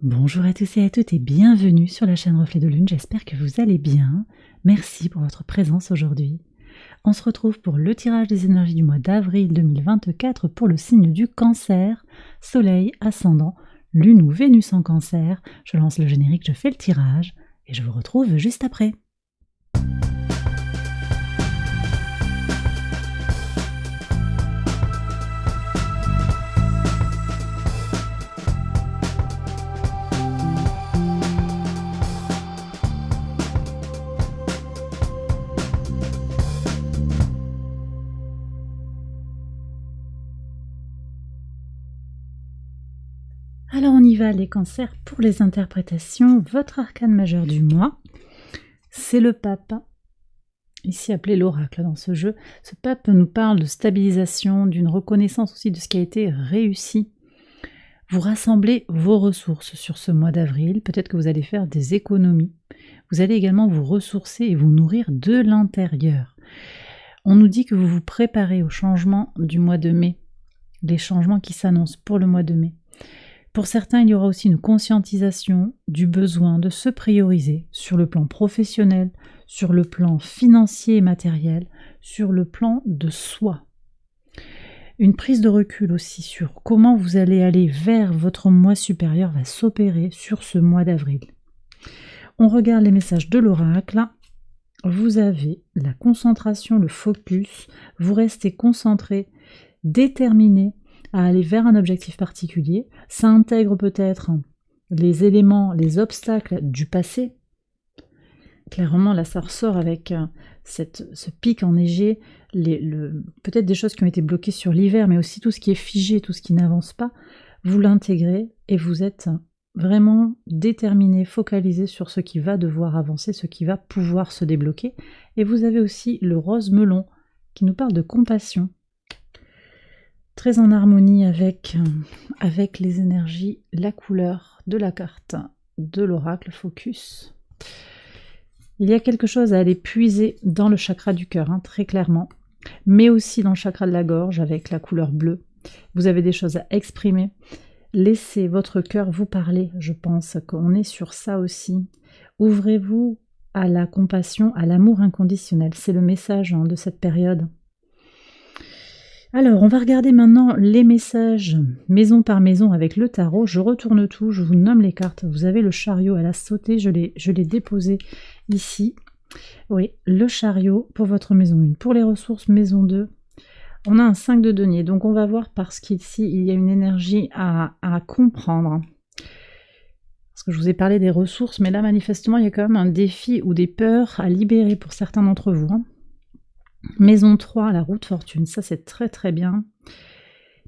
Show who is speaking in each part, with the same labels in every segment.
Speaker 1: Bonjour à tous et à toutes et bienvenue sur la chaîne Reflet de Lune, j'espère que vous allez bien. Merci pour votre présence aujourd'hui. On se retrouve pour le tirage des énergies du mois d'avril 2024 pour le signe du Cancer, Soleil, Ascendant, Lune ou Vénus en Cancer. Je lance le générique, je fais le tirage et je vous retrouve juste après. Alors on y va les cancers pour les interprétations. Votre arcane majeur du mois, c'est le pape, ici appelé l'oracle dans ce jeu. Ce pape nous parle de stabilisation, d'une reconnaissance aussi de ce qui a été réussi. Vous rassemblez vos ressources sur ce mois d'avril, peut-être que vous allez faire des économies. Vous allez également vous ressourcer et vous nourrir de l'intérieur. On nous dit que vous vous préparez au changement du mois de mai, les changements qui s'annoncent pour le mois de mai. Pour certains, il y aura aussi une conscientisation du besoin de se prioriser sur le plan professionnel, sur le plan financier et matériel, sur le plan de soi. Une prise de recul aussi sur comment vous allez aller vers votre moi supérieur va s'opérer sur ce mois d'avril. On regarde les messages de l'oracle. Vous avez la concentration, le focus, vous restez concentré, déterminé à aller vers un objectif particulier. Ça intègre peut-être les éléments, les obstacles du passé. Clairement, là, ça ressort avec ce pic enneigé, peut-être des choses qui ont été bloquées sur l'hiver, mais aussi tout ce qui est figé, tout ce qui n'avance pas. Vous l'intégrez et vous êtes vraiment déterminé, focalisé sur ce qui va devoir avancer, ce qui va pouvoir se débloquer. Et vous avez aussi le rose melon qui nous parle de compassion. Très en harmonie avec les énergies, la couleur de la carte de l'oracle Focus. Il y a quelque chose à aller puiser dans le chakra du cœur, très clairement, mais aussi dans le chakra de la gorge avec la couleur bleue. Vous avez des choses à exprimer. Laissez votre cœur vous parler, je pense qu'on est sur ça aussi. Ouvrez-vous à la compassion, à l'amour inconditionnel. C'est le message de cette période. Alors, on va regarder maintenant les messages maison par maison avec le tarot. Je retourne tout, je vous nomme les cartes. Vous avez le chariot à la sautée, je l'ai déposé ici. Oui, le chariot pour votre maison 1. Pour les ressources, maison 2, on a un 5 de denier. Donc, on va voir parce qu'ici, il y a une énergie à comprendre. Parce que je vous ai parlé des ressources, mais là, manifestement, il y a quand même un défi ou des peurs à libérer pour certains d'entre vous. Maison 3, la roue de fortune, ça c'est très très bien.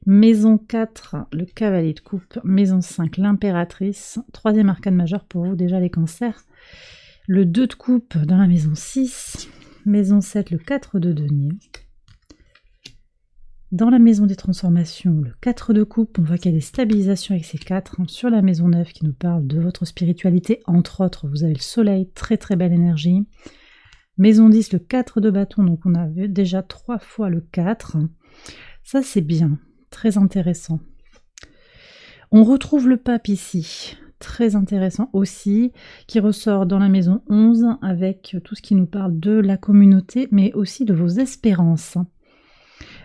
Speaker 1: Maison 4, le cavalier de coupe. Maison 5, l'impératrice. Troisième arcane majeur pour vous, déjà les cancers. Le 2 de coupe dans la maison 6. Maison 7, le 4 de denier. Dans la maison des transformations, le 4 de coupe, on voit qu'il y a des stabilisations avec ces 4. Sur la maison 9 qui nous parle de votre spiritualité, entre autres, vous avez le soleil, très très belle énergie. Maison 10, le 4 de bâton, donc on a vu déjà 3 fois le 4. Ça c'est bien, très intéressant. On retrouve le pape ici, très intéressant aussi, qui ressort dans la maison 11 avec tout ce qui nous parle de la communauté, mais aussi de vos espérances.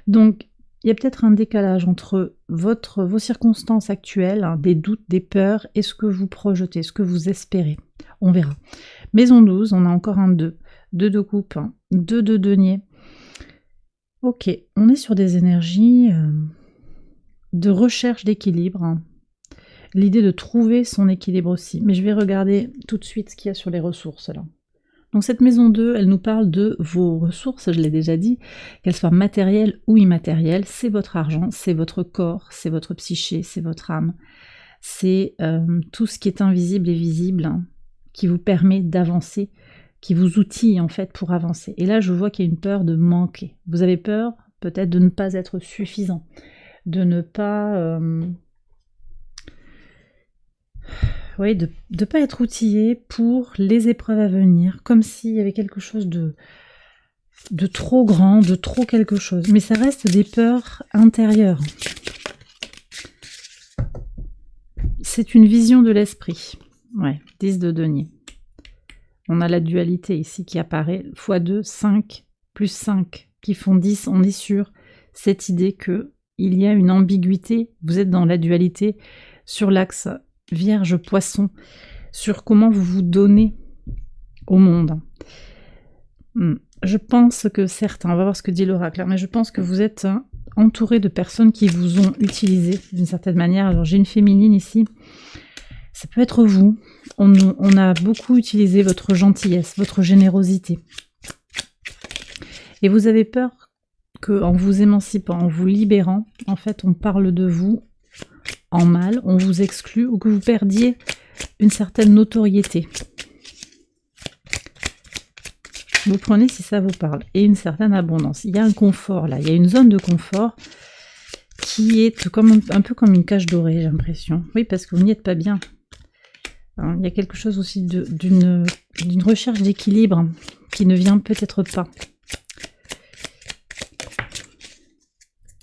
Speaker 1: Donc il y a peut-être un décalage entre vos circonstances actuelles, des doutes, des peurs, et ce que vous projetez, ce que vous espérez. On verra. Maison 12, on a encore un 2. 2 de coupe, 2 de denier. Ok, on est sur des énergies de recherche d'équilibre. L'idée de trouver son équilibre aussi. Mais je vais regarder tout de suite ce qu'il y a sur les ressources là. Donc cette maison 2, elle nous parle de vos ressources, je l'ai déjà dit, qu'elles soient matérielles ou immatérielles. C'est votre argent, c'est votre corps, c'est votre psyché, c'est votre âme. C'est tout ce qui est invisible et visible qui vous permet d'avancer, qui vous outille en fait pour avancer. Et là, je vois qu'il y a une peur de manquer. Vous avez peur peut-être de ne pas être suffisant, de ne pas... de ne pas être outillé pour les épreuves à venir, comme s'il y avait quelque chose de trop grand, de trop quelque chose. Mais ça reste des peurs intérieures. c'est une vision de l'esprit. Ouais, 10 de denier. On a la dualité ici qui apparaît, x2, 5, plus 5, qui font 10. On est sur cette idée que il y a une ambiguïté, vous êtes dans la dualité, sur l'axe Vierge-Poisson, sur comment vous vous donnez au monde. Je pense que certains, on va voir ce que dit l'oracle, mais je pense que vous êtes entouré de personnes qui vous ont utilisé d'une certaine manière. Alors j'ai une féminine ici, ça peut être vous. On a beaucoup utilisé votre gentillesse, votre générosité. Et vous avez peur qu'en vous émancipant, en vous libérant, en fait, on parle de vous en mal, on vous exclut ou que vous perdiez une certaine notoriété. Vous prenez si ça vous parle. Et une certaine abondance. Il y a un confort là, il y a une zone de confort qui est comme un peu comme une cage dorée, j'ai l'impression. Oui, parce que vous n'y êtes pas bien. Il y a quelque chose aussi d'une recherche d'équilibre qui ne vient peut-être pas.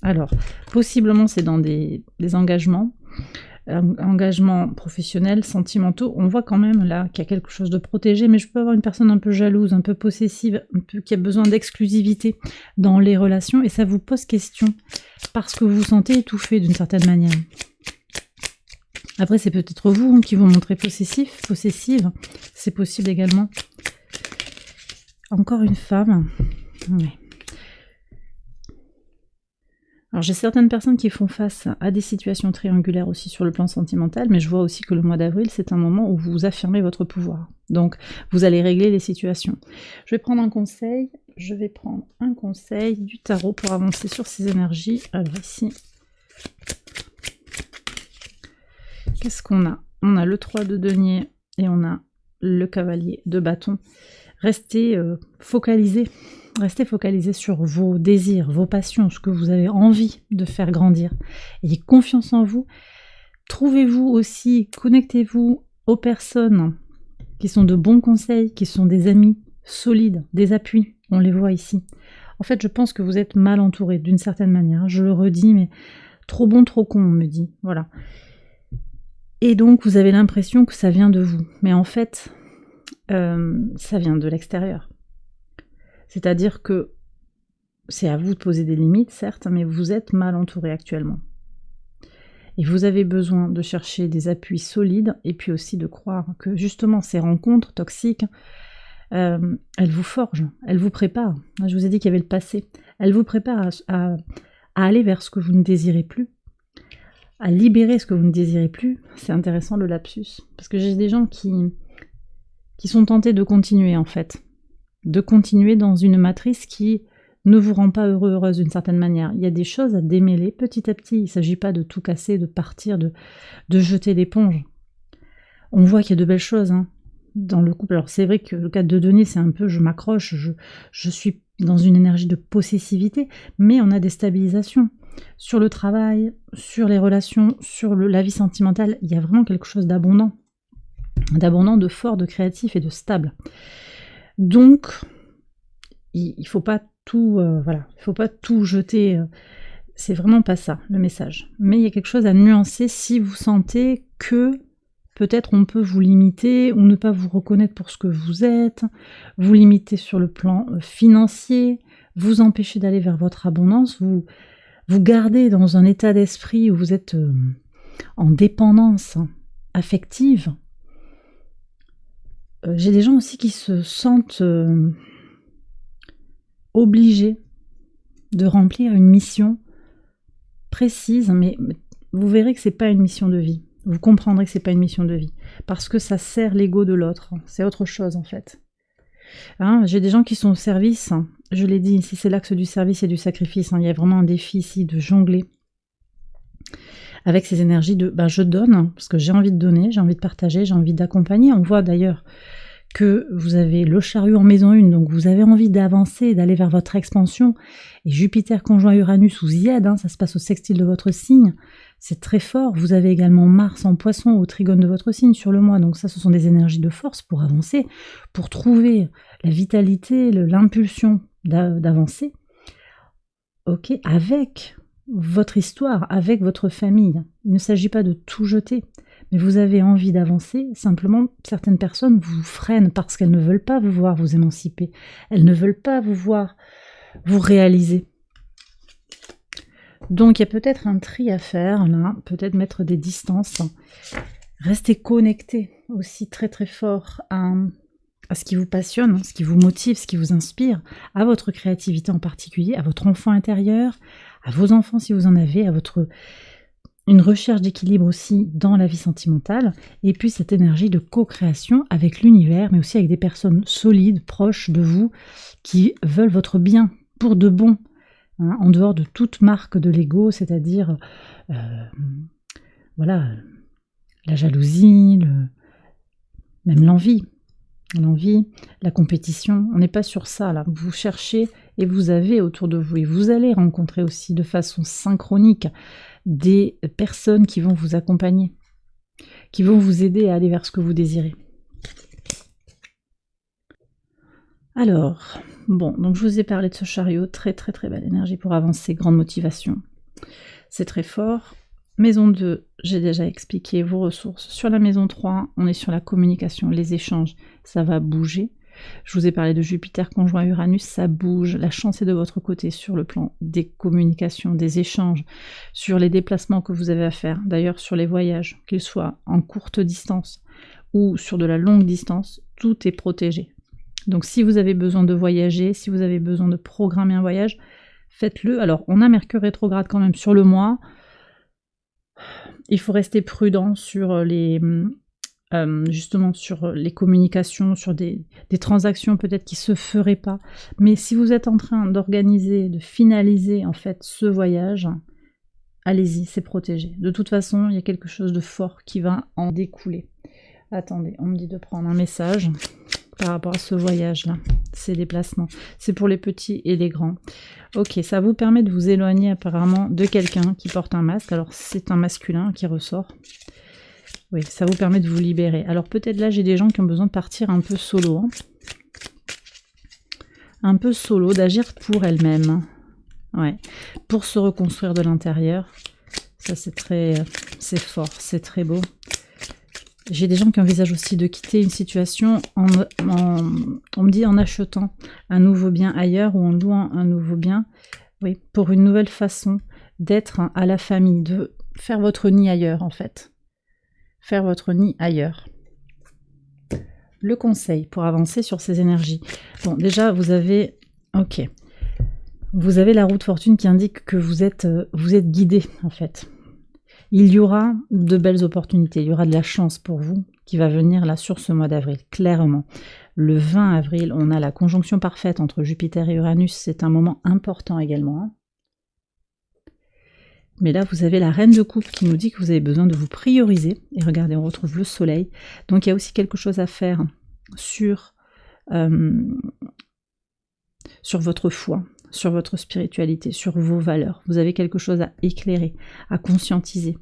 Speaker 1: Alors, possiblement c'est dans des engagements, engagements professionnels, sentimentaux. On voit quand même là qu'il y a quelque chose de protégé, mais je peux avoir une personne un peu jalouse, un peu possessive, qui a besoin d'exclusivité dans les relations, et ça vous pose question, parce que vous vous sentez étouffé d'une certaine manière. Après, c'est peut-être vous qui vous montrez possessif, possessive, c'est possible également. Encore une femme. Ouais. Alors j'ai certaines personnes qui font face à des situations triangulaires aussi sur le plan sentimental, mais je vois aussi que le mois d'avril, c'est un moment où vous affirmez votre pouvoir. Donc, vous allez régler les situations. Je vais prendre un conseil du tarot pour avancer sur ces énergies. Alors ici, qu'est-ce qu'on a? On a le 3 de denier et on a le cavalier de bâton. Restez focalisés. Restez focalisés sur vos désirs, vos passions, ce que vous avez envie de faire grandir. Ayez confiance en vous. Trouvez-vous aussi, connectez-vous aux personnes qui sont de bons conseils, qui sont des amis solides, des appuis. On les voit ici. En fait, je pense que vous êtes mal entouré d'une certaine manière. Je le redis, mais trop bon, trop con, on me dit. Voilà. Et donc, vous avez l'impression que ça vient de vous. Mais en fait, ça vient de l'extérieur. C'est-à-dire que c'est à vous de poser des limites, certes, mais vous êtes mal entouré actuellement. Et vous avez besoin de chercher des appuis solides et puis aussi de croire que justement ces rencontres toxiques, elles vous forgent, elles vous préparent. Je vous ai dit qu'il y avait le passé. Elles vous préparent à aller vers ce que vous ne désirez plus, à libérer ce que vous ne désirez plus. C'est intéressant le lapsus, parce que j'ai des gens qui sont tentés de continuer en fait. De continuer dans une matrice qui ne vous rend pas heureux, heureuse d'une certaine manière. Il y a des choses à démêler petit à petit. Il ne s'agit pas de tout casser, de partir, de jeter l'éponge. On voit qu'il y a de belles choses dans le couple. Alors c'est vrai que le cas de denier, c'est un peu je m'accroche, je suis dans une énergie de possessivité, mais on a des stabilisations. Sur le travail, sur les relations, sur la vie sentimentale, il y a vraiment quelque chose d'abondant, de fort, de créatif et de stable. Donc, il ne faut pas tout, il faut pas tout jeter. C'est vraiment pas ça le message. Mais il y a quelque chose à nuancer si vous sentez que peut-être on peut vous limiter ou ne pas vous reconnaître pour ce que vous êtes, vous limiter sur le plan financier, vous empêcher d'aller vers votre abondance, vous garder dans un état d'esprit où vous êtes en dépendance affective. J'ai des gens aussi qui se sentent obligés de remplir une mission précise, mais vous verrez que c'est pas une mission de vie. Vous comprendrez que c'est pas une mission de vie, parce que ça sert l'ego de l'autre. C'est autre chose en fait. J'ai des gens qui sont au service, je l'ai dit ici, c'est l'axe du service et du sacrifice. Il y a vraiment un défi ici de jongler avec ces énergies de je donne, parce que j'ai envie de donner, j'ai envie de partager, j'ai envie d'accompagner. On voit d'ailleurs que vous avez le chariot en maison 1, donc vous avez envie d'avancer, d'aller vers votre expansion. Et Jupiter conjoint Uranus vous y aide, ça se passe au sextile de votre signe, c'est très fort. Vous avez également Mars en poisson au trigone de votre signe sur le mois, donc ça ce sont des énergies de force pour avancer, pour trouver la vitalité, l'impulsion d'avancer. Ok, avec votre histoire, avec votre famille. Il ne s'agit pas de tout jeter, mais vous avez envie d'avancer, simplement certaines personnes vous freinent parce qu'elles ne veulent pas vous voir vous émanciper, elles ne veulent pas vous voir vous réaliser. Donc il y a peut-être un tri à faire là, peut-être mettre des distances, rester connecté aussi très très fort à ce qui vous passionne, ce qui vous motive, ce qui vous inspire, à votre créativité en particulier, à votre enfant intérieur, à vos enfants si vous en avez, à une recherche d'équilibre aussi dans la vie sentimentale, et puis cette énergie de co-création avec l'univers, mais aussi avec des personnes solides, proches de vous, qui veulent votre bien pour de bon, hein, en dehors de toute marque de l'ego, c'est-à-dire voilà, la jalousie, même l'envie, la compétition. On n'est pas sur ça là. Vous cherchez et vous avez autour de vous, et vous allez rencontrer aussi de façon synchronique des personnes qui vont vous accompagner, qui vont vous aider à aller vers ce que vous désirez. Alors, bon, donc je vous ai parlé de ce chariot, très très très belle énergie pour avancer, grande motivation. C'est très fort. Maison 2, j'ai déjà expliqué vos ressources. Sur la maison 3, on est sur la communication, les échanges, ça va bouger. Je vous ai parlé de Jupiter conjoint Uranus, ça bouge. La chance est de votre côté sur le plan des communications, des échanges, sur les déplacements que vous avez à faire. D'ailleurs, sur les voyages, qu'ils soient en courte distance ou sur de la longue distance, tout est protégé. Donc si vous avez besoin de voyager, si vous avez besoin de programmer un voyage, faites-le. Alors, on a Mercure rétrograde quand même sur le mois. Il faut rester prudent sur justement sur les communications, sur des transactions peut-être qui se feraient pas. Mais si vous êtes en train d'organiser, de finaliser en fait ce voyage, allez-y, c'est protégé. De toute façon, il y a quelque chose de fort qui va en découler. Attendez, on me dit de prendre un message par rapport à ce voyage-là, ces déplacements. C'est pour les petits et les grands. Ok, ça vous permet de vous éloigner apparemment de quelqu'un qui porte un masque. Alors c'est un masculin qui ressort. Oui, ça vous permet de vous libérer. Alors peut-être là, j'ai des gens qui ont besoin de partir un peu solo. Hein. Un peu solo, d'agir pour elles-mêmes. Ouais, pour se reconstruire de l'intérieur. Ça c'est fort, c'est très beau. J'ai des gens qui envisagent aussi de quitter une situation on me dit en achetant un nouveau bien ailleurs ou en louant un nouveau bien, oui, pour une nouvelle façon d'être à la famille, de faire votre nid ailleurs en fait. Faire votre nid ailleurs. Le conseil pour avancer sur ces énergies. Bon, déjà, vous avez la roue de fortune qui indique que vous êtes guidé en fait. Il y aura de belles opportunités, il y aura de la chance pour vous qui va venir là sur ce mois d'avril, clairement. Le 20 avril, on a la conjonction parfaite entre Jupiter et Uranus, c'est un moment important également. Hein. Mais là, vous avez la reine de coupe qui nous dit que vous avez besoin de vous prioriser. Et regardez, on retrouve le soleil. Donc il y a aussi quelque chose à faire sur votre foi, sur votre spiritualité, sur vos valeurs. Vous avez quelque chose à éclairer, à conscientiser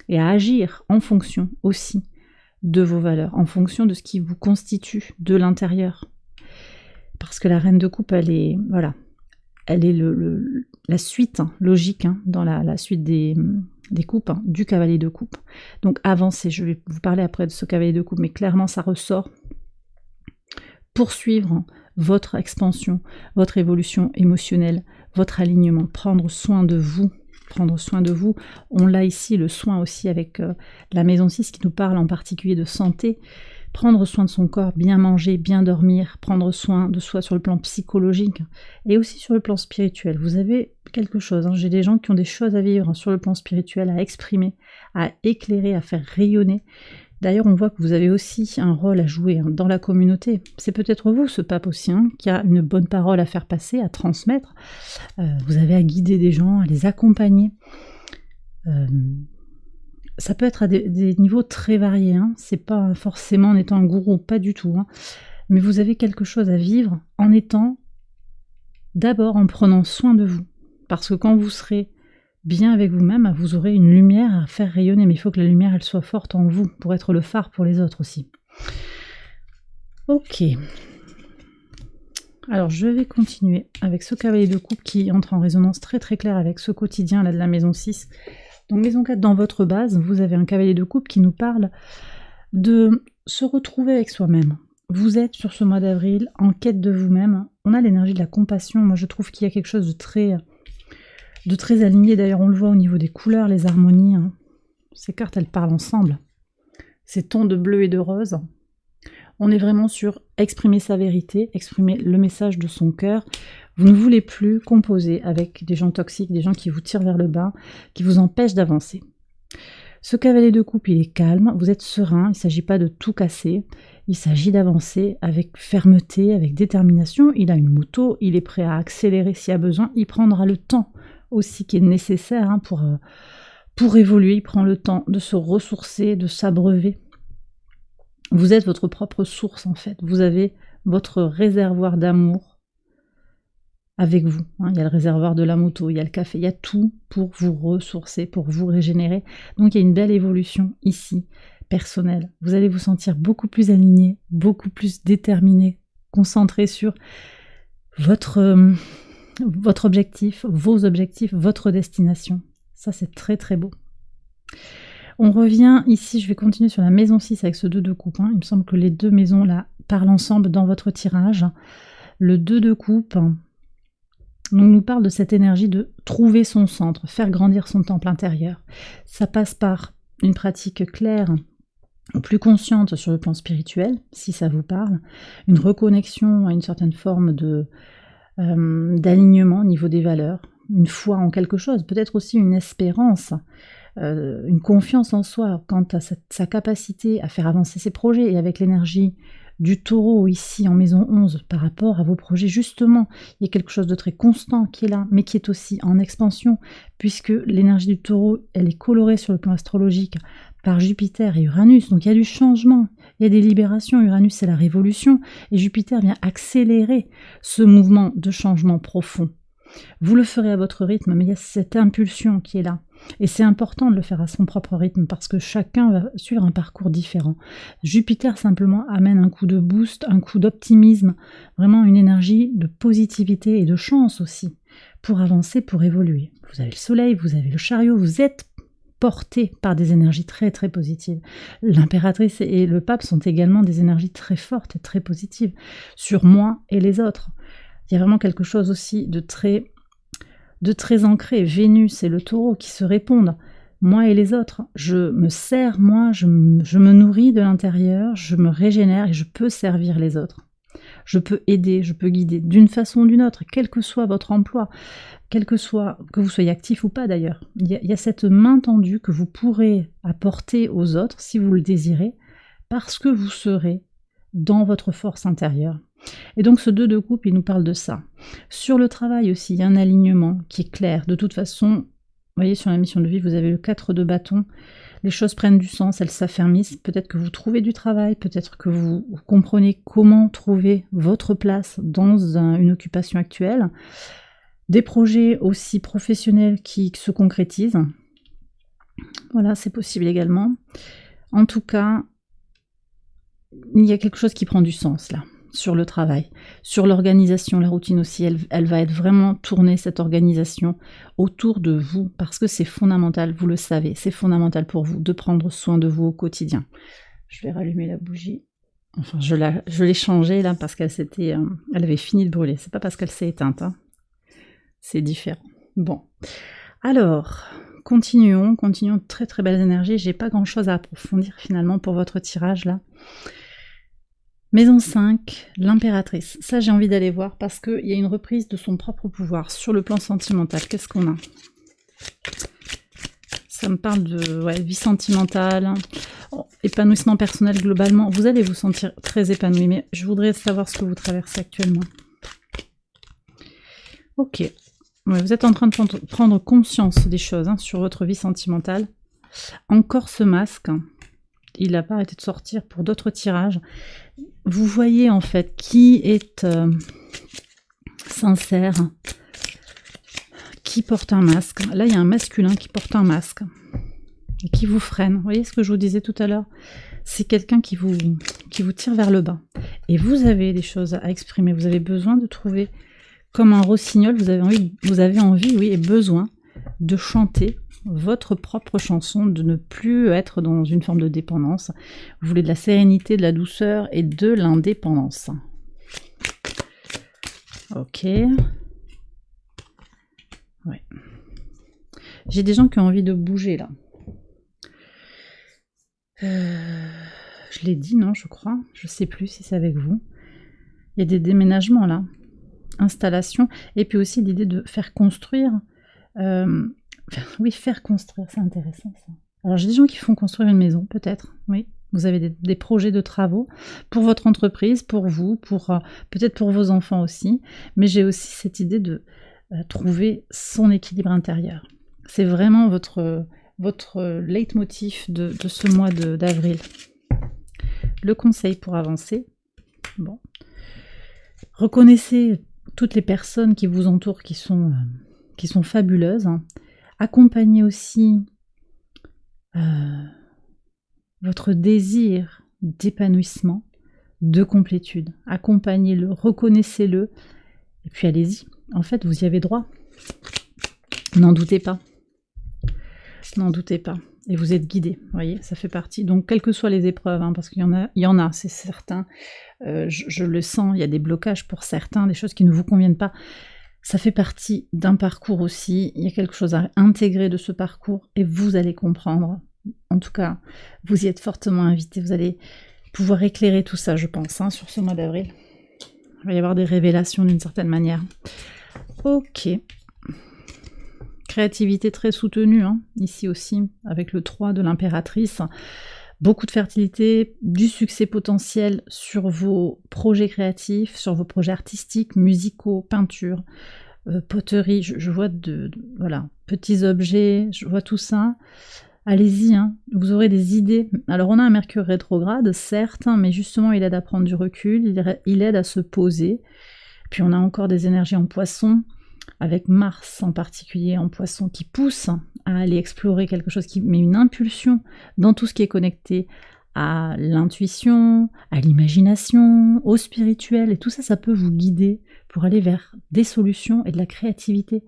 Speaker 1: et à agir en fonction aussi de vos valeurs, en fonction de ce qui vous constitue de l'intérieur. Parce que la reine de coupe, elle est la suite logique dans la suite des coupes, du cavalier de coupe. Donc avancez, je vais vous parler après de ce cavalier de coupe, mais clairement ça ressort. Poursuivre votre expansion, votre évolution émotionnelle, votre alignement, prendre soin de vous. On l'a ici, le soin aussi avec la maison 6 qui nous parle en particulier de santé. Prendre soin de son corps, bien manger, bien dormir, prendre soin de soi sur le plan psychologique et aussi sur le plan spirituel. Vous avez quelque chose, j'ai des gens qui ont des choses à vivre sur le plan spirituel, à exprimer, à éclairer, à faire rayonner. D'ailleurs, on voit que vous avez aussi un rôle à jouer dans la communauté. C'est peut-être vous, ce pape aussi, qui a une bonne parole à faire passer, à transmettre. Vous avez à guider des gens, à les accompagner. Ça peut être à des niveaux très variés. C'est pas forcément en étant un gourou, pas du tout. Mais vous avez quelque chose à vivre en étant d'abord en prenant soin de vous. Parce que quand vous serez bien avec vous-même, vous aurez une lumière à faire rayonner, mais il faut que la lumière elle soit forte en vous pour être le phare pour les autres aussi. Ok. Alors je vais continuer avec ce cavalier de coupe qui entre en résonance très très claire avec ce quotidien là de la maison 6. Donc maison 4, dans votre base, vous avez un cavalier de coupe qui nous parle de se retrouver avec soi-même. Vous êtes sur ce mois d'avril en quête de vous-même. On a l'énergie de la compassion. Moi, je trouve qu'il y a quelque chose de très aligné. D'ailleurs, on le voit au niveau des couleurs, les harmonies. Hein. Ces cartes, elles parlent ensemble. Ces tons de bleu et de rose. On est vraiment sur exprimer sa vérité, exprimer le message de son cœur. Vous ne voulez plus composer avec des gens toxiques, des gens qui vous tirent vers le bas, qui vous empêchent d'avancer. Ce cavalier de coupe, il est calme, vous êtes serein, il ne s'agit pas de tout casser, il s'agit d'avancer avec fermeté, avec détermination. Il a une moto, il est prêt à accélérer s'il y a besoin, il prendra le temps aussi qui est nécessaire hein, pour évoluer, il prend le temps de se ressourcer, de s'abreuver. Vous êtes votre propre source en fait, vous avez votre réservoir d'amour avec vous. Hein. Il y a le réservoir de la moto, il y a le café, il y a tout pour vous ressourcer, pour vous régénérer. Donc il y a une belle évolution ici, personnelle. Vous allez vous sentir beaucoup plus aligné, beaucoup plus déterminé, concentré sur votre objectif, vos objectifs, votre destination. Ça c'est très très beau. On revient ici, je vais continuer sur la maison 6 avec ce 2 de coupe. Hein. Il me semble que les deux maisons là parlent ensemble dans votre tirage. Le 2 de coupe nous parle de cette énergie de trouver son centre, faire grandir son temple intérieur. Ça passe par une pratique claire, plus consciente sur le plan spirituel, si ça vous parle, une reconnexion à une certaine forme d'alignement au niveau des valeurs, une foi en quelque chose, peut-être aussi une espérance, une confiance en soi quant à sa capacité à faire avancer ses projets, et avec l'énergie du taureau ici en maison 11 par rapport à vos projets, justement, il y a quelque chose de très constant qui est là, mais qui est aussi en expansion, puisque l'énergie du taureau, elle est colorée sur le plan astrologique par Jupiter et Uranus, donc il y a du changement, il y a des libérations. Uranus c'est la révolution, et Jupiter vient accélérer ce mouvement de changement profond. Vous le ferez à votre rythme, mais il y a cette impulsion qui est là. Et c'est important de le faire à son propre rythme parce que chacun va suivre un parcours différent. Jupiter simplement amène un coup de boost, un coup d'optimisme, vraiment une énergie de positivité et de chance aussi pour avancer, pour évoluer. Vous avez le soleil, vous avez le chariot, vous êtes porté par des énergies très très positives. L'impératrice et le pape sont également des énergies très fortes et très positives sur moi et les autres. Il y a vraiment quelque chose aussi de très ancré. Vénus et le taureau qui se répondent. Moi et les autres, je me sers, moi, je me nourris de l'intérieur, je me régénère et je peux servir les autres. Je peux aider, je peux guider d'une façon ou d'une autre, quel que soit votre emploi, quel que soit, que vous soyez actif ou pas d'ailleurs. Il y a cette main tendue que vous pourrez apporter aux autres si vous le désirez, parce que vous serez dans votre force intérieure. Et donc ce 2 de coupe, il nous parle de ça. Sur le travail aussi, il y a un alignement qui est clair. De toute façon, vous voyez, sur la mission de vie, vous avez le 4 de bâton. Les choses prennent du sens, elles s'affermissent. Peut-être que vous trouvez du travail, peut-être que vous comprenez comment trouver votre place dans une occupation actuelle. Des projets aussi professionnels qui se concrétisent. Voilà, c'est possible également. En tout cas, il y a quelque chose qui prend du sens là. Sur le travail, sur l'organisation, la routine aussi, elle va être vraiment tournée, cette organisation, autour de vous, parce que c'est fondamental, vous le savez, c'est fondamental pour vous de prendre soin de vous au quotidien. Je vais rallumer la bougie. Enfin, je l'ai changée là parce qu'elle elle avait fini de brûler. C'est pas parce qu'elle s'est éteinte, hein. C'est différent. Bon, alors, continuons, très très belles énergies. J'ai pas grand chose à approfondir finalement pour votre tirage là. Maison 5, l'impératrice. Ça, j'ai envie d'aller voir parce qu'il y a une reprise de son propre pouvoir sur le plan sentimental. Qu'est-ce qu'on a? Ça me parle de vie sentimentale, épanouissement personnel globalement. Vous allez vous sentir très épanoui, mais je voudrais savoir ce que vous traversez actuellement. Ok. Ouais, vous êtes en train de prendre conscience des choses sur votre vie sentimentale. Encore ce masque. Il n'a pas arrêté de sortir pour d'autres tirages. Vous voyez en fait qui est sincère, qui porte un masque. Là, il y a un masculin qui porte un masque et qui vous freine. Vous voyez ce que je vous disais tout à l'heure? C'est quelqu'un qui vous tire vers le bas. Et vous avez des choses à exprimer. Vous avez besoin de trouver, comme un rossignol, vous avez envie, oui, et besoin de chanter. votre propre chanson, de ne plus être dans une forme de dépendance. Vous voulez de la sérénité, de la douceur et de l'indépendance. Ok. Ouais. J'ai des gens qui ont envie de bouger là. Je l'ai dit, non, je crois. Je sais plus si c'est avec vous. Il y a des déménagements là. Installation. Et puis aussi l'idée de faire construire. Oui, faire construire, c'est intéressant ça. Alors j'ai des gens qui font construire une maison, peut-être. Oui. Vous avez des projets de travaux pour votre entreprise, pour vous, pour peut-être pour vos enfants aussi. Mais j'ai aussi cette idée de trouver son équilibre intérieur. C'est vraiment votre leitmotiv de ce mois d'avril. Le conseil pour avancer. Bon. Reconnaissez toutes les personnes qui vous entourent qui sont fabuleuses. Accompagnez aussi votre désir d'épanouissement, de complétude. Accompagnez-le, reconnaissez-le, et puis allez-y. En fait, vous y avez droit. N'en doutez pas. N'en doutez pas. Et vous êtes guidé, vous voyez, ça fait partie. Donc, quelles que soient les épreuves, parce qu'il y en a, c'est certain. Je le sens, il y a des blocages pour certains, des choses qui ne vous conviennent pas. Ça fait partie d'un parcours aussi. Il y a quelque chose à intégrer de ce parcours et vous allez comprendre. En tout cas, vous y êtes fortement invité. Vous allez pouvoir éclairer tout ça, je pense, sur ce mois d'avril. Il va y avoir des révélations d'une certaine manière. Ok. Créativité très soutenue, ici aussi, avec le 3 de l'impératrice. Beaucoup de fertilité, du succès potentiel sur vos projets créatifs, sur vos projets artistiques, musicaux, peinture, poterie. Je vois voilà, petits objets, je vois tout ça. Allez-y, vous aurez des idées. Alors on a un Mercure rétrograde, certes, mais justement il aide à prendre du recul, il aide à se poser. Puis on a encore des énergies en poisson, avec Mars en particulier en poisson qui pousse à aller explorer quelque chose qui met une impulsion dans tout ce qui est connecté à l'intuition, à l'imagination, au spirituel, et tout ça, ça peut vous guider pour aller vers des solutions et de la créativité,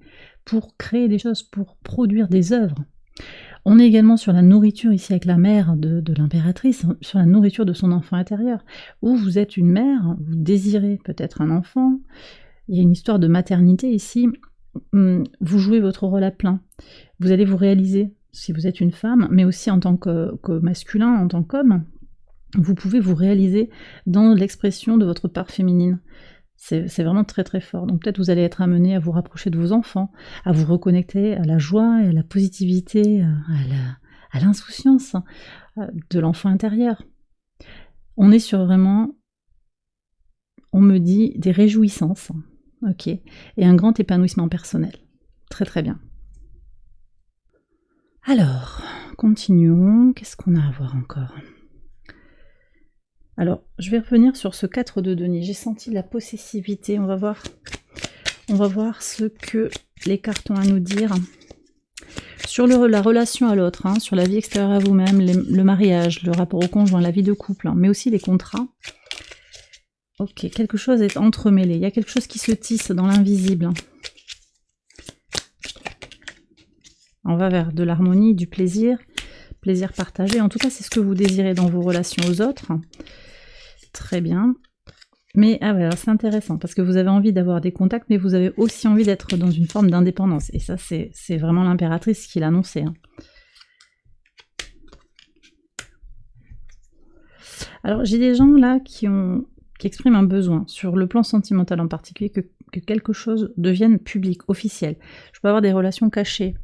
Speaker 1: pour créer des choses, pour produire des œuvres. On est également sur la nourriture ici avec la mère de l'impératrice, sur la nourriture de son enfant intérieur, où vous êtes une mère, vous désirez peut-être un enfant. Il y a une histoire de maternité ici. Vous jouez votre rôle à plein. Vous allez vous réaliser si vous êtes une femme, mais aussi en tant que masculin, en tant qu'homme. Vous pouvez vous réaliser dans l'expression de votre part féminine. C'est vraiment très très fort. Donc peut-être vous allez être amené à vous rapprocher de vos enfants, à vous reconnecter à la joie et à la positivité, à l'insouciance de l'enfant intérieur. On est sur vraiment, on me dit, des réjouissances. Ok, et un grand épanouissement personnel. Très très bien. Alors, continuons. Qu'est-ce qu'on a à voir encore ? Alors, je vais revenir sur ce 4 de denier. J'ai senti la possessivité. On va voir ce que les cartes ont à nous dire. Sur la relation à l'autre, sur la vie extérieure à vous-même, le mariage, le rapport au conjoint, la vie de couple, mais aussi les contrats. Ok, quelque chose est entremêlé. Il y a quelque chose qui se tisse dans l'invisible. On va vers de l'harmonie, du plaisir partagé. En tout cas, c'est ce que vous désirez dans vos relations aux autres. Très bien. Mais alors c'est intéressant parce que vous avez envie d'avoir des contacts, mais vous avez aussi envie d'être dans une forme d'indépendance. Et ça, c'est vraiment l'impératrice qui l'a annoncé. Alors, j'ai des gens là qui expriment un besoin, sur le plan sentimental en particulier, que quelque chose devienne public, officiel. Je peux avoir des relations cachées.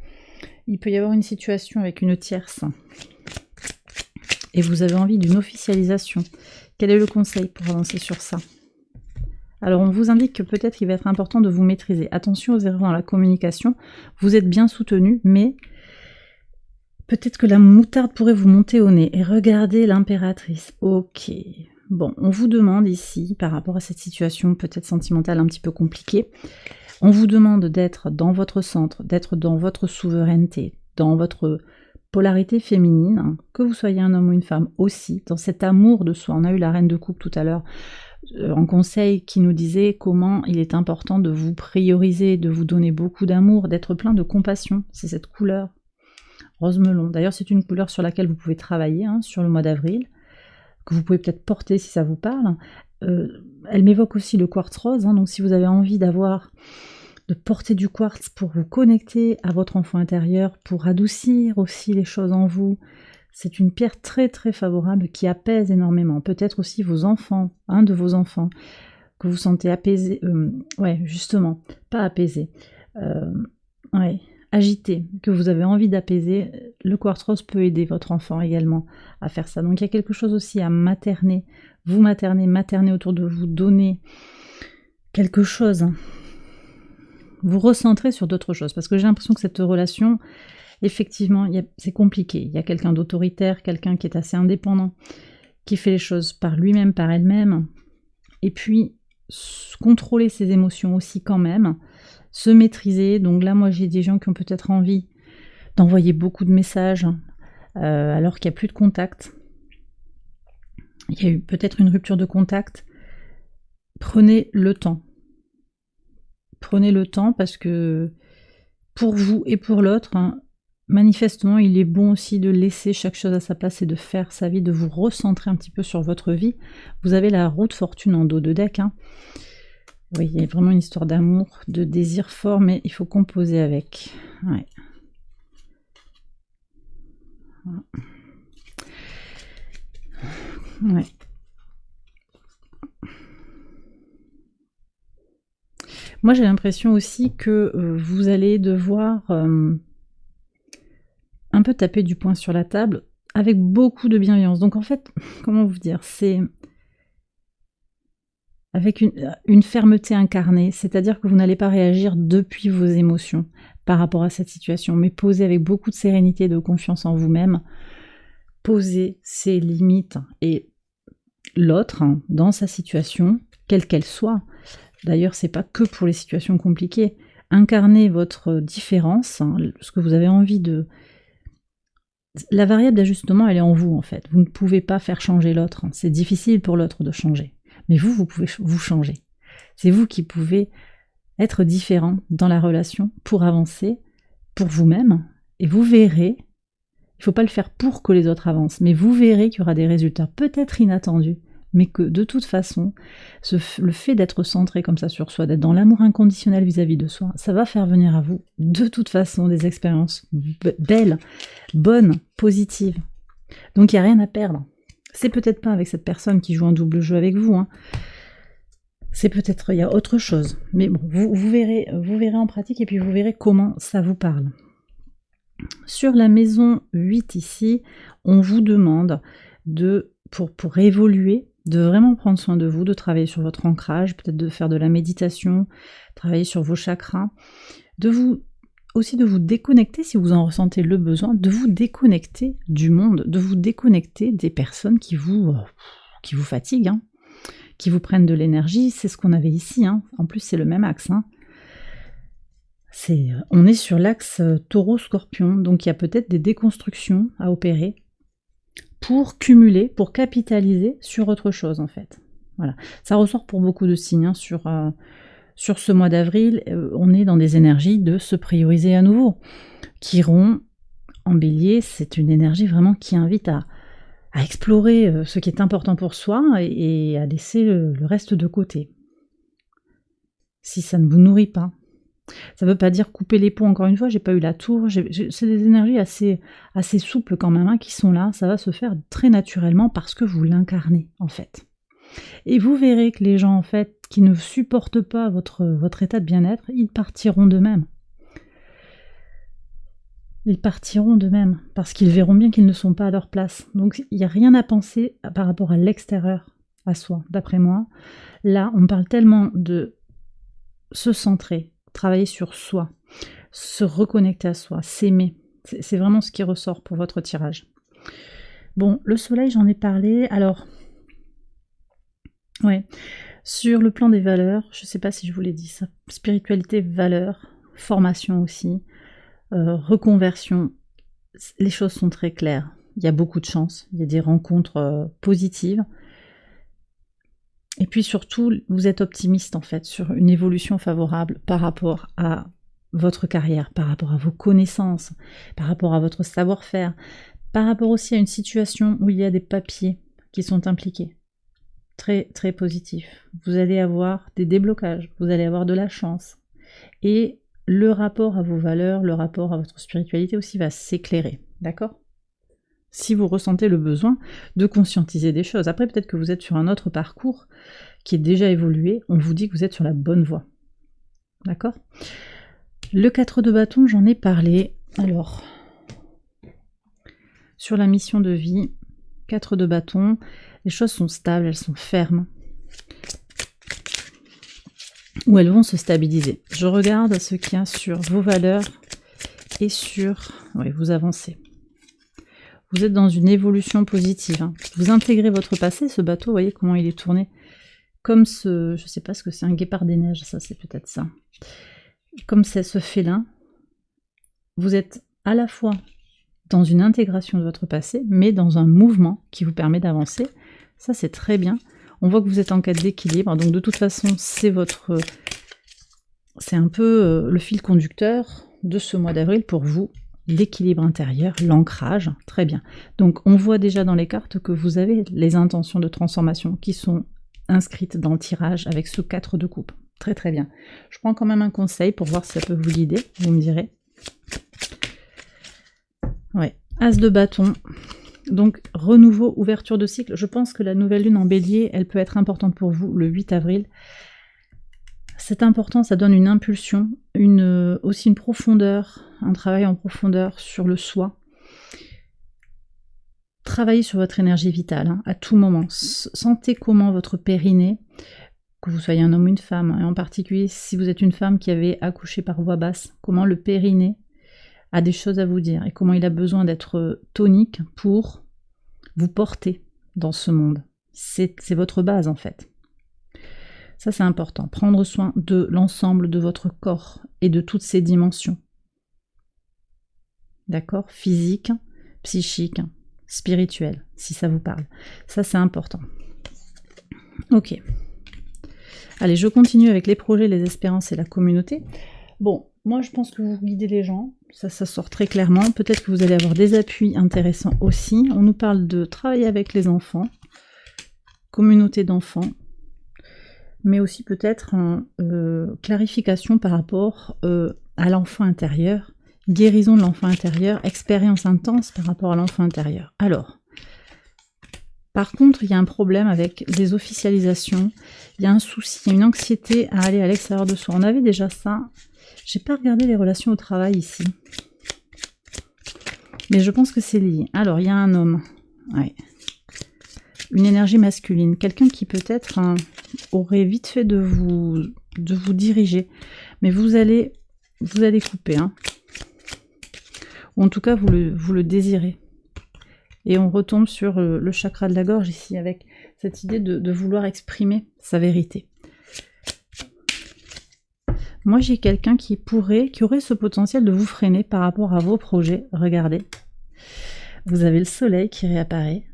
Speaker 1: Il peut y avoir une situation avec une tierce. Et vous avez envie d'une officialisation. Quel est le conseil pour avancer sur ça ? Alors, on vous indique que peut-être il va être important de vous maîtriser. Attention aux erreurs dans la communication. Vous êtes bien soutenu, mais peut-être que la moutarde pourrait vous monter au nez. Et regardez l'impératrice. Ok. Bon, on vous demande ici, par rapport à cette situation peut-être sentimentale un petit peu compliquée, on vous demande d'être dans votre centre, d'être dans votre souveraineté, dans votre polarité féminine, que vous soyez un homme ou une femme aussi, dans cet amour de soi. On a eu la reine de coupe tout à l'heure en conseil qui nous disait comment il est important de vous prioriser, de vous donner beaucoup d'amour, d'être plein de compassion. C'est cette couleur rose melon. D'ailleurs, c'est une couleur sur laquelle vous pouvez travailler hein, sur le mois d'avril, que vous pouvez peut-être porter si ça vous parle. Elle m'évoque aussi le quartz rose, hein, donc si vous avez envie de porter du quartz pour vous connecter à votre enfant intérieur, pour adoucir aussi les choses en vous, c'est une pierre très très favorable qui apaise énormément. Peut-être aussi vos enfants, un de vos enfants, que vous sentez apaisé, ouais, justement, pas apaisé, ouais, agité, que vous avez envie d'apaiser, le quartz rose peut aider votre enfant également à faire ça. Donc il y a quelque chose aussi à materner, vous materner autour de vous, donner quelque chose, vous recentrer sur d'autres choses, parce que j'ai l'impression que cette relation, effectivement, c'est compliqué. Il y a quelqu'un d'autoritaire, quelqu'un qui est assez indépendant, qui fait les choses par lui-même, par elle-même, et puis contrôler ses émotions aussi quand même, se maîtriser. Donc là, moi, j'ai des gens qui ont peut-être envie d'envoyer beaucoup de messages alors qu'il n'y a plus de contact. Il y a eu peut-être une rupture de contact. Prenez le temps. Prenez le temps parce que pour vous et pour l'autre, hein, manifestement, il est bon aussi de laisser chaque chose à sa place et de faire sa vie, de vous recentrer un petit peu sur votre vie. Vous avez la roue de fortune en dos de deck. Hein. Oui, il y a vraiment une histoire d'amour, de désir fort, mais il faut composer avec. Ouais. Ouais. Moi, j'ai l'impression aussi que vous allez devoir un peu taper du poing sur la table avec beaucoup de bienveillance. Donc en fait, comment vous dire, c'est avec une fermeté incarnée, c'est-à-dire que vous n'allez pas réagir depuis vos émotions par rapport à cette situation, mais poser avec beaucoup de sérénité et de confiance en vous-même, poser ses limites et l'autre hein, dans sa situation, quelle qu'elle soit. D'ailleurs, c'est pas que pour les situations compliquées. Incarner votre différence, hein, ce que vous avez envie de... La variable d'ajustement, elle est en vous, en fait. Vous ne pouvez pas faire changer l'autre. Hein. C'est difficile pour l'autre de changer. Mais vous pouvez vous changer. C'est vous qui pouvez être différent dans la relation pour avancer, pour vous-même. Et vous verrez, il ne faut pas le faire pour que les autres avancent, mais vous verrez qu'il y aura des résultats peut-être inattendus, mais que de toute façon, le fait d'être centré comme ça sur soi, d'être dans l'amour inconditionnel vis-à-vis de soi, ça va faire venir à vous de toute façon des expériences belles, bonnes, positives. Donc il n'y a rien à perdre. C'est peut-être pas avec cette personne qui joue un double jeu avec vous, hein. C'est peut-être, il y a autre chose. Mais bon, vous verrez en pratique et puis vous verrez comment ça vous parle. Sur la maison 8 ici, on vous demande pour évoluer, de vraiment prendre soin de vous, de travailler sur votre ancrage, peut-être de faire de la méditation, travailler sur vos chakras, aussi de vous déconnecter, si vous en ressentez le besoin, de vous déconnecter du monde, de vous déconnecter des personnes qui vous fatiguent, hein, qui vous prennent de l'énergie. C'est ce qu'on avait ici, hein. En plus c'est le même axe. Hein. On est sur l'axe taureau-scorpion, donc il y a peut-être des déconstructions à opérer pour cumuler, pour capitaliser sur autre chose en fait. Voilà. Ça ressort pour beaucoup de signes hein, sur ce mois d'avril. On est dans des énergies de se prioriser à nouveau. Chiron en bélier, c'est une énergie vraiment qui invite à explorer ce qui est important pour soi et à laisser le reste de côté. Si ça ne vous nourrit pas. Ça ne veut pas dire couper les ponts, encore une fois, j'ai pas eu la tour, c'est des énergies assez souples quand même, hein, qui sont là, ça va se faire très naturellement parce que vous l'incarnez en fait. Et vous verrez que les gens en fait qui ne supportent pas votre état de bien-être, ils partiront d'eux-mêmes. Ils partiront d'eux-mêmes parce qu'ils verront bien qu'ils ne sont pas à leur place. Donc il n'y a rien à penser par rapport à l'extérieur, à soi, d'après moi. Là, on parle tellement de se centrer, travailler sur soi, se reconnecter à soi, s'aimer. C'est vraiment ce qui ressort pour votre tirage. Bon, le soleil, j'en ai parlé. Alors, ouais, sur le plan des valeurs, je ne sais pas si je vous l'ai dit ça, spiritualité, valeurs, formation aussi, reconversion, les choses sont très claires. Il y a beaucoup de chance, il y a des rencontres positives. Et puis surtout, vous êtes optimiste en fait sur une évolution favorable par rapport à votre carrière, par rapport à vos connaissances, par rapport à votre savoir-faire, par rapport aussi à une situation où il y a des papiers qui sont impliqués. Très, très positif. Vous allez avoir des déblocages, vous allez avoir de la chance. Et le rapport à vos valeurs, le rapport à votre spiritualité aussi va s'éclairer, d'accord ? Si vous ressentez le besoin de conscientiser des choses. Après, peut-être que vous êtes sur un autre parcours qui est déjà évolué, on vous dit que vous êtes sur la bonne voie. D'accord ? Le 4 de bâton, j'en ai parlé. Alors, sur la mission de vie, 4 de bâton, les choses sont stables, elles sont fermes. Ou elles vont se stabiliser. Je regarde ce qu'il y a sur vos valeurs et sur... Oui, vous avancez. Vous êtes dans une évolution positive. Hein. Vous intégrez votre passé, ce bateau, vous voyez comment il est tourné. Comme ce... Je sais pas ce que c'est, un guépard des neiges, ça c'est peut-être ça. Comme c'est ce félin, vous êtes à la fois dans une intégration de votre passé, mais dans un mouvement qui vous permet d'avancer. Ça c'est très bien. On voit que vous êtes en quête d'équilibre, donc de toute façon, c'est un peu le fil conducteur de ce mois d'avril pour vous, l'équilibre intérieur, l'ancrage, très bien. Donc on voit déjà dans les cartes que vous avez les intentions de transformation qui sont inscrites dans le tirage avec ce 4 de coupe. Très très bien. Je prends quand même un conseil pour voir si ça peut vous guider, vous me direz. Ouais, As de bâton. Donc, renouveau, ouverture de cycle. Je pense que la nouvelle lune en bélier, elle peut être importante pour vous le 8 avril. C'est important, ça donne une impulsion, aussi une profondeur, un travail en profondeur sur le soi. Travaillez sur votre énergie vitale, hein, à tout moment. Sentez comment votre périnée, que vous soyez un homme ou une femme, et en particulier si vous êtes une femme qui avait accouché par voie basse, comment le périnée a des choses à vous dire et comment il a besoin d'être tonique pour vous porter dans ce monde. C'est votre base en fait. Ça c'est important. Prendre soin de l'ensemble de votre corps et de toutes ses dimensions. D'accord ? Physique, psychique, spirituel, si ça vous parle. Ça c'est important. Ok. Allez, je continue avec les projets, les espérances et la communauté. Bon, moi je pense que vous guidez les gens, ça sort très clairement. Peut-être que vous allez avoir des appuis intéressants aussi. On nous parle de travailler avec les enfants, communauté d'enfants, mais aussi peut-être clarification par rapport à l'enfant intérieur, guérison de l'enfant intérieur, expérience intense par rapport à l'enfant intérieur. Alors, par contre, il y a un problème avec les officialisations, il y a un souci, il y a une anxiété à aller à l'extérieur de soi. On avait déjà ça. J'ai pas regardé les relations au travail ici. Mais je pense que c'est lié. Alors, il y a un homme. Ouais. Une énergie masculine. Quelqu'un qui peut-être aurait vite fait de vous diriger. Mais vous allez couper. Hein. Ou en tout cas, vous le désirez. Et on retombe sur le chakra de la gorge ici, avec cette idée de vouloir exprimer sa vérité. Moi, j'ai quelqu'un qui aurait ce potentiel de vous freiner par rapport à vos projets. Regardez. Vous avez le soleil qui réapparaît.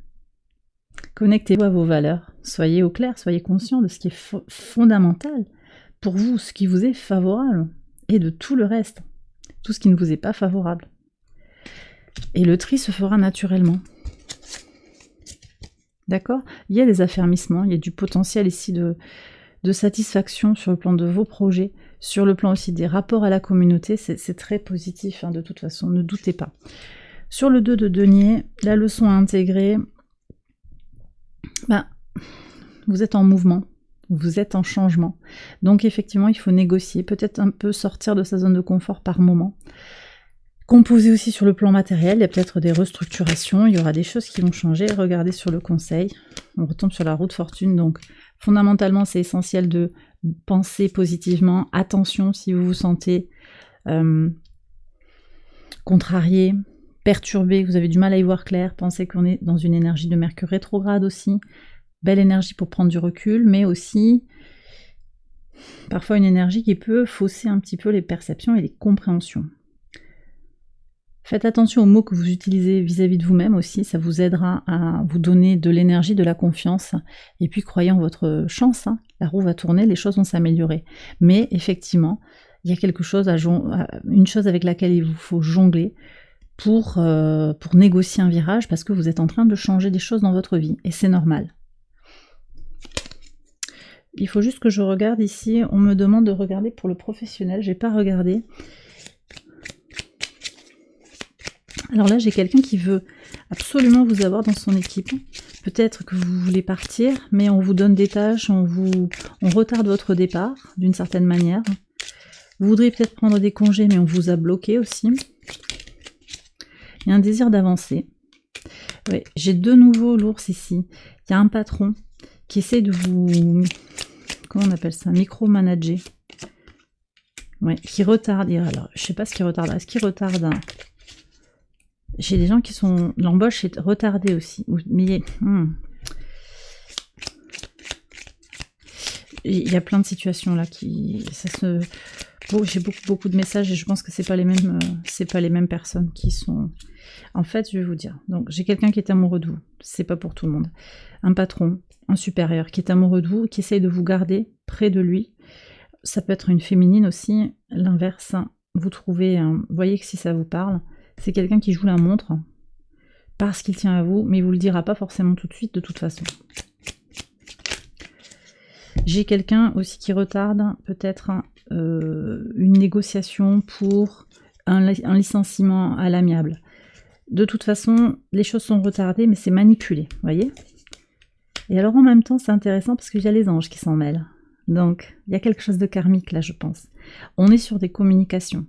Speaker 1: Connectez-vous à vos valeurs. Soyez au clair, soyez conscient de ce qui est fondamental pour vous, ce qui vous est favorable, et de tout le reste, tout ce qui ne vous est pas favorable. Et le tri se fera naturellement. D'accord ? Il y a des affermissements, il y a du potentiel ici de satisfaction sur le plan de vos projets, sur le plan aussi des rapports à la communauté, c'est très positif, hein, de toute façon, ne doutez pas. Sur le 2 de denier, la leçon à intégrer, vous êtes en mouvement, vous êtes en changement. Donc effectivement, il faut négocier, peut-être un peu sortir de sa zone de confort par moment. Composer aussi sur le plan matériel, il y a peut-être des restructurations, il y aura des choses qui vont changer. Regardez sur le conseil, on retombe sur la roue de fortune, donc fondamentalement c'est essentiel de penser positivement. Attention si vous vous sentez contrarié, perturbé, vous avez du mal à y voir clair, pensez qu'on est dans une énergie de Mercure rétrograde aussi, belle énergie pour prendre du recul, mais aussi parfois une énergie qui peut fausser un petit peu les perceptions et les compréhensions. Faites attention aux mots que vous utilisez vis-à-vis de vous-même aussi, ça vous aidera à vous donner de l'énergie, de la confiance, et puis croyez en votre chance, hein. La roue va tourner, les choses vont s'améliorer. Mais effectivement, il y a quelque chose une chose avec laquelle il vous faut jongler pour négocier un virage, parce que vous êtes en train de changer des choses dans votre vie, et c'est normal. Il faut juste que je regarde ici, on me demande de regarder pour le professionnel, j'ai pas regardé. Alors là, j'ai quelqu'un qui veut absolument vous avoir dans son équipe. Peut-être que vous voulez partir, mais on vous donne des tâches, on retarde votre départ, d'une certaine manière. Vous voudriez peut-être prendre des congés, mais on vous a bloqué aussi. Il y a un désir d'avancer. Ouais, j'ai de nouveau l'ours ici. Il y a un patron qui essaie de vous... Comment on appelle ça? Micromanager. Ouais, qui retarde. Alors, je sais pas ce qui retarde. Est-ce qu'il retarde? J'ai des gens qui sont... L'embauche est retardée aussi. Mais... Il y a plein de situations là qui... Bon, j'ai beaucoup de messages et je pense que c'est pas les mêmes personnes qui sont... En fait, je vais vous dire. Donc, j'ai quelqu'un qui est amoureux de vous. C'est pas pour tout le monde. Un patron, un supérieur qui est amoureux de vous, qui essaye de vous garder près de lui. Ça peut être une féminine aussi. L'inverse, vous trouvez... Vous voyez que si ça vous parle, c'est quelqu'un qui joue la montre parce qu'il tient à vous, mais il vous le dira pas forcément tout de suite de toute façon. J'ai quelqu'un aussi qui retarde peut-être une négociation pour un licenciement à l'amiable. De toute façon, les choses sont retardées, mais c'est manipulé, vous voyez? Et alors en même temps, c'est intéressant parce qu'il y a les anges qui s'en mêlent. Donc, il y a quelque chose de karmique là, je pense. On est sur des communications.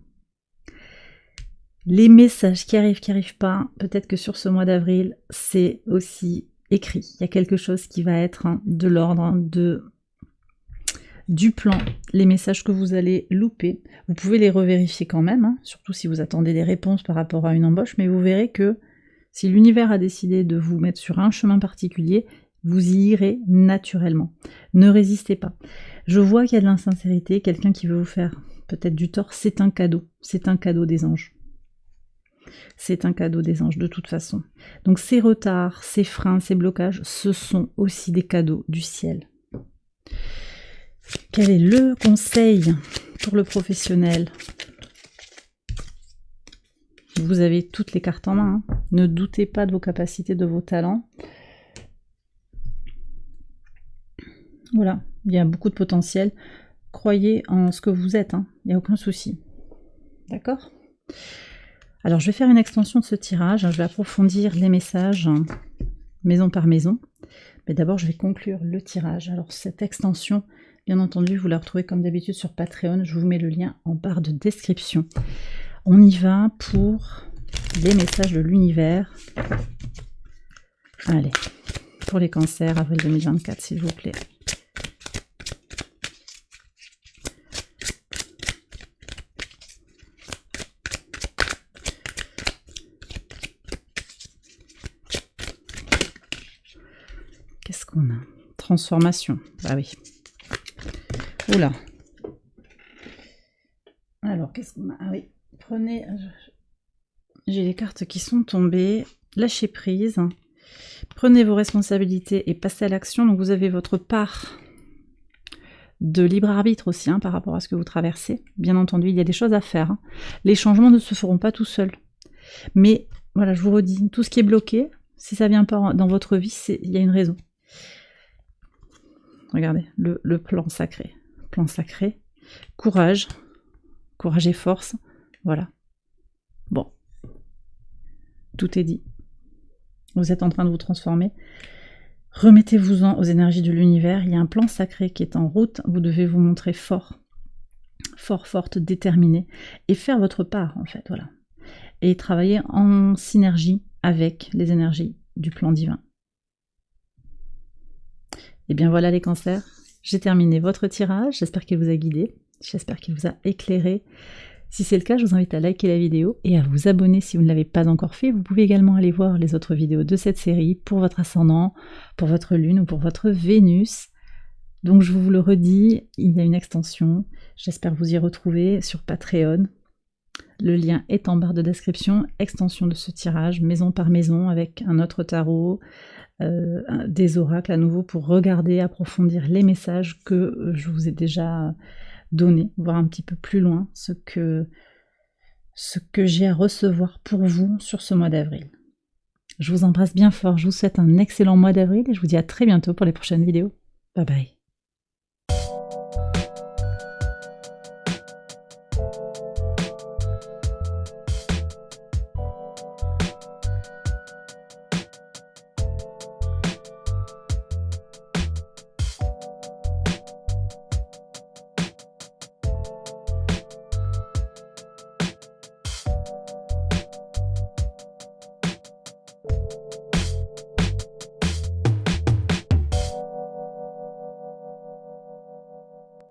Speaker 1: Les messages qui arrivent pas, peut-être que sur ce mois d'avril, c'est aussi écrit. Il y a quelque chose qui va être de l'ordre du plan. Les messages que vous allez louper, vous pouvez les revérifier quand même, surtout si vous attendez des réponses par rapport à une embauche, mais vous verrez que si l'univers a décidé de vous mettre sur un chemin particulier, vous y irez naturellement. Ne résistez pas. Je vois qu'il y a de l'insincérité, quelqu'un qui veut vous faire peut-être du tort, c'est un cadeau des anges. C'est un cadeau des anges de toute façon. Donc ces retards, ces freins, ces blocages, ce sont aussi des cadeaux du ciel. Quel est le conseil pour le professionnel? Vous avez toutes les cartes en main. Ne doutez pas de vos capacités, de vos talents. Voilà, il y a beaucoup de potentiel. Croyez en ce que vous êtes, il n'y a aucun souci. D'accord ? Alors, je vais faire une extension de ce tirage. Je vais approfondir les messages maison par maison. Mais d'abord, je vais conclure le tirage. Alors, cette extension, bien entendu, vous la retrouvez comme d'habitude sur Patreon. Je vous mets le lien en barre de description. On y va pour les messages de l'univers. Allez, pour les cancers, avril 2024, s'il vous plaît. Qu'est-ce qu'on a? Transformation. Bah oui. Oula. Alors, qu'est-ce qu'on a? Ah oui. Prenez... J'ai les cartes qui sont tombées. Lâchez prise. Prenez vos responsabilités et passez à l'action. Donc, vous avez votre part de libre arbitre aussi par rapport à ce que vous traversez. Bien entendu, il y a des choses à faire. Les changements ne se feront pas tout seuls. Mais, voilà, je vous redis, tout ce qui est bloqué, si ça vient pas dans votre vie, il y a une raison. Regardez, le plan sacré. Plan sacré. Courage. Courage et force. Voilà. Bon. Tout est dit. Vous êtes en train de vous transformer. Remettez-vous-en aux énergies de l'univers. Il y a un plan sacré qui est en route. Vous devez vous montrer fort. Fort, forte, déterminé. Et faire votre part, en fait. Voilà. Et travailler en synergie avec les énergies du plan divin. Et bien voilà les cancers, j'ai terminé votre tirage, j'espère qu'il vous a guidé, j'espère qu'il vous a éclairé. Si c'est le cas, je vous invite à liker la vidéo et à vous abonner si vous ne l'avez pas encore fait. Vous pouvez également aller voir les autres vidéos de cette série pour votre ascendant, pour votre lune ou pour votre Vénus. Donc je vous le redis, il y a une extension, j'espère vous y retrouver sur Patreon. Le lien est en barre de description, extension de ce tirage, maison par maison avec un autre tarot, des oracles à nouveau pour regarder, approfondir les messages que je vous ai déjà donner, voir un petit peu plus loin ce que j'ai à recevoir pour vous sur ce mois d'avril. Je vous embrasse bien fort, je vous souhaite un excellent mois d'avril et je vous dis à très bientôt pour les prochaines vidéos. Bye bye.